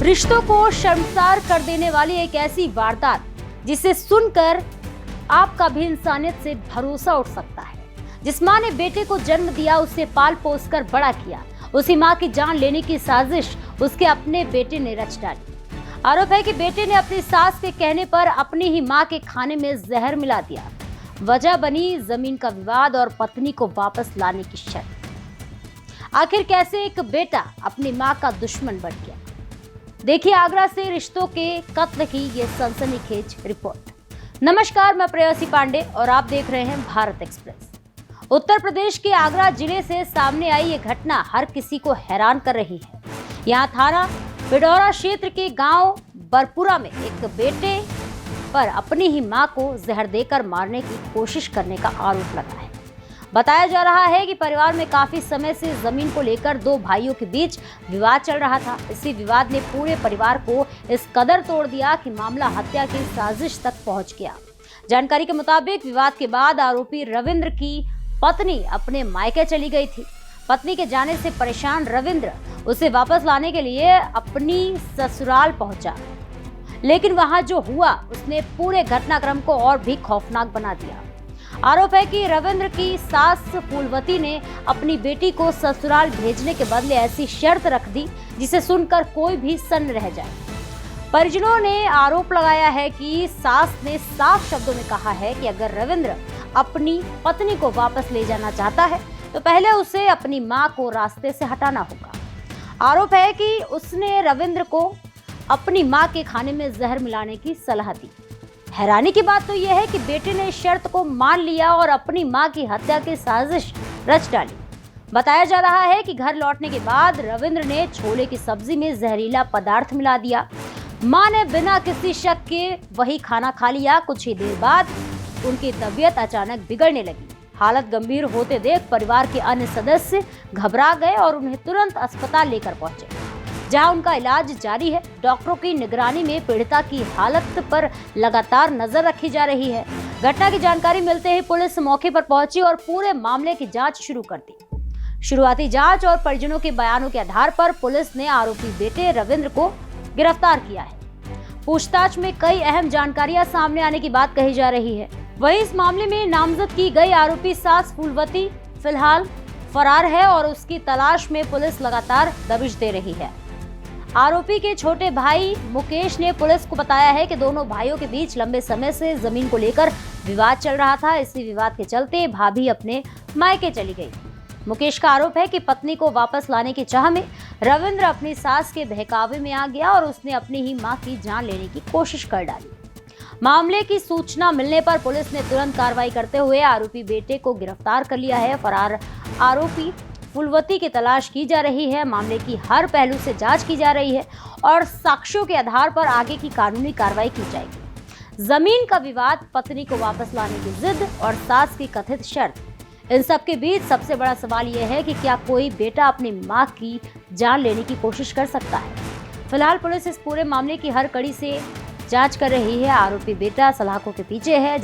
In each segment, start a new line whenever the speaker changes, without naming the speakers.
रिश्तों को शर्मसार कर देने वाली एक ऐसी वारदात जिसे सुनकर आपका भी इंसानियत से भरोसा उठ सकता है। जिस मां ने बेटे को जन्म दिया, उसे पाल पोस कर बड़ा किया, उसी मां की जान लेने की साजिश उसके अपने बेटे ने रच डाली। आरोप है कि बेटे ने अपनी सास के कहने पर अपनी ही मां के खाने में जहर मिला दिया। वजह बनी जमीन का विवाद और पत्नी को वापस लाने की शर्त। आखिर कैसे एक बेटा अपनी मां का दुश्मन बन गया? देखिए आगरा से रिश्तों के कत्ल की ये सनसनीखेज रिपोर्ट। नमस्कार, मैं प्रेयसी पांडे और आप देख रहे हैं भारत एक्सप्रेस। उत्तर प्रदेश के आगरा जिले से सामने आई ये घटना हर किसी को हैरान कर रही है। यहाँ थाना पिडौरा क्षेत्र के गांव बरपुरा में एक बेटे पर अपनी ही मां को जहर देकर मारने की कोशिश करने का आरोप लगा है। बताया जा रहा है कि परिवार में काफी समय से जमीन को लेकर दो भाइयों के बीच विवाद चल रहा था। इसी विवाद ने पूरे परिवार को इस कदर तोड़ दिया कि मामला हत्या की साजिश तक पहुंच गया। जानकारी के मुताबिक विवाद के बाद आरोपी रविंद्र की पत्नी अपने मायके चली गई थी। पत्नी के जाने से परेशान रविंद्र उसे वापस लाने के लिए अपनी ससुराल पहुंचा, लेकिन वहां जो हुआ उसने पूरे घटनाक्रम को और भी खौफनाक बना दिया। आरोप है कि रविंद्र की सास फूलवती ने अपनी बेटी को ससुराल भेजने के बदले ऐसी शर्त रख दी जिसे सुनकर कोई भी सन्न रह जाए। परिजनों ने आरोप लगाया है कि सास ने साफ शब्दों में कहा है कि अगर रविंद्र अपनी पत्नी को वापस ले जाना चाहता है तो पहले उसे अपनी मां को रास्ते से हटाना होगा। आरोप है कि उसने रविंद्र को अपनी मां के खाने में जहर मिलाने की सलाह दी। हैरानी की बात तो यह है कि बेटे ने इस शर्त को मान लिया और अपनी मां की हत्या की साजिश रच डाली। बताया जा रहा है कि घर लौटने के बाद रविंद्र ने छोले की सब्जी में जहरीला पदार्थ मिला दिया। मां ने बिना किसी शक के वही खाना खा लिया। कुछ ही देर बाद उनकी तबीयत अचानक बिगड़ने लगी। हालत गंभीर होते देख परिवार के अन्य सदस्य घबरा गए और उन्हें तुरंत अस्पताल लेकर पहुंचे, जहां उनका इलाज जारी है। डॉक्टरों की निगरानी में पीड़िता की हालत पर लगातार नजर रखी जा रही है। घटना की जानकारी मिलते ही पुलिस मौके पर पहुंची और पूरे मामले की जांच शुरू कर दी। शुरुआती जांच और परिजनों के बयानों के आधार पर पुलिस ने आरोपी बेटे रविंद्र को गिरफ्तार किया है। पूछताछ में कई अहम जानकारियां सामने आने की बात कही जा रही है। वहीं इस मामले में नामजद की गई आरोपी सास फूलवती फिलहाल फरार है और उसकी तलाश में पुलिस लगातार दबिश दे रही है। आरोपी के छोटे भाई मुकेश ने पुलिस को बताया है कि दोनों भाइयों के बीच लंबे समय से जमीन को लेकर विवाद चल रहा था। इसी विवाद के चलते भाभी अपने मायके चली गई। मुकेश का आरोप है कि पत्नी को वापस लाने की चाह में रविंद्र अपनी सास के बहकावे में आ गया और उसने अपनी ही मां की जान लेने की कोशिश कर डाली। मामले की सूचना मिलने पर पुलिस ने तुरंत कार्रवाई करते हुए आरोपी बेटे को गिरफ्तार कर लिया है। फरार आरोपी फूलवती की तलाश की जा रही है। मामले की हर पहलू से जांच की जा रही है और साक्ष्यों के आधार पर आगे की कानूनी कार्रवाई की जाएगी। जमीन का विवाद, पत्नी को वापस लाने की जिद और सास की कथित शर्त, इन सब के बीच सबसे बड़ा सवाल यह है कि क्या कोई बेटा अपनी मां की जान लेने की कोशिश कर सकता है? फिलहाल पुलिस इस पूरे मामले की हर कड़ी से जांच कर रही है। आरोपी बेटा सलाखों के पीछे है,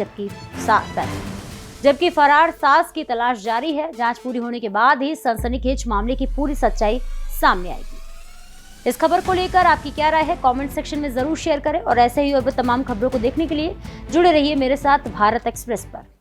जबकि फरार सास की तलाश जारी है। जांच पूरी होने के बाद ही सनसनीखेज मामले की पूरी सच्चाई सामने आएगी। इस खबर को लेकर आपकी क्या राय है? कमेंट सेक्शन में जरूर शेयर करें और ऐसे ही और भी तमाम खबरों को देखने के लिए जुड़े रहिए मेरे साथ भारत एक्सप्रेस पर।